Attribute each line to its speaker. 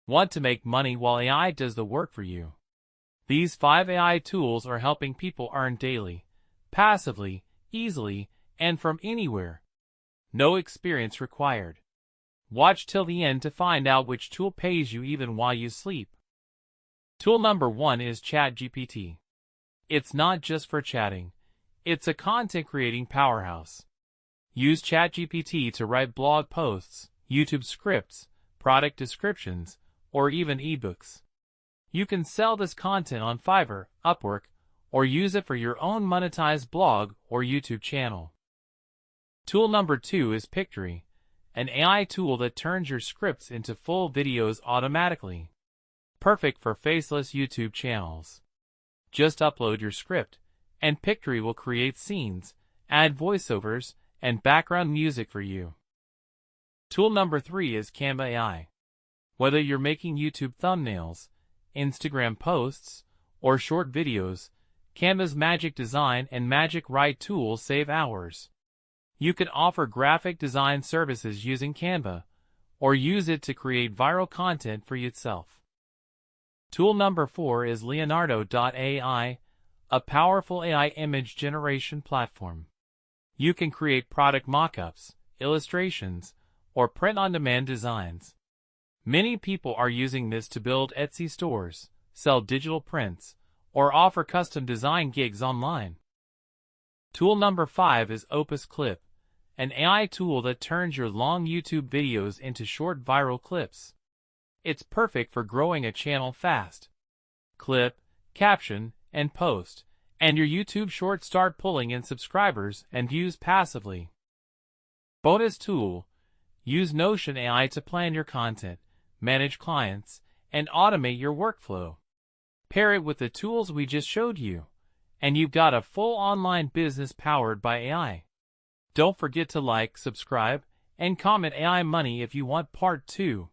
Speaker 1: Want to make money while AI does the work for you? These 5 AI tools are helping people earn daily, passively, easily, and from anywhere. No experience required. Watch till the end to find out which tool pays you even while you sleep. Tool number 1 is ChatGPT. It's not just for chatting. It's a content creating powerhouse. Use ChatGPT to write blog posts, YouTube scripts, product descriptions, or even ebooks. You can sell this content on Fiverr, Upwork, or use it for your own monetized blog or YouTube channel. Tool number 2 is Pictory, an AI tool that turns your scripts into full videos automatically. Perfect for faceless YouTube channels. Just upload your script, and Pictory will create scenes, add voiceovers, and background music for you. Tool number 3 is Canva AI. Whether you're making YouTube thumbnails, Instagram posts, or short videos, Canva's Magic Design and Magic Write tools save hours. You can offer graphic design services using Canva, or use it to create viral content for yourself. Tool number 4 is Leonardo.ai, a powerful AI image generation platform. You can create product mockups, illustrations, or print-on-demand designs. Many people are using this to build Etsy stores, sell digital prints, or offer custom design gigs online. Tool number 5 is Opus Clip, an AI tool that turns your long YouTube videos into short viral clips. It's perfect for growing a channel fast. Clip, caption, and post, and your YouTube shorts start pulling in subscribers and views passively. Bonus tool: use Notion AI to plan your content, manage clients, and automate your workflow. Pair it with the tools we just showed you, and you've got a full online business powered by AI. Don't forget to like, subscribe, and comment AI Money if you want part 2.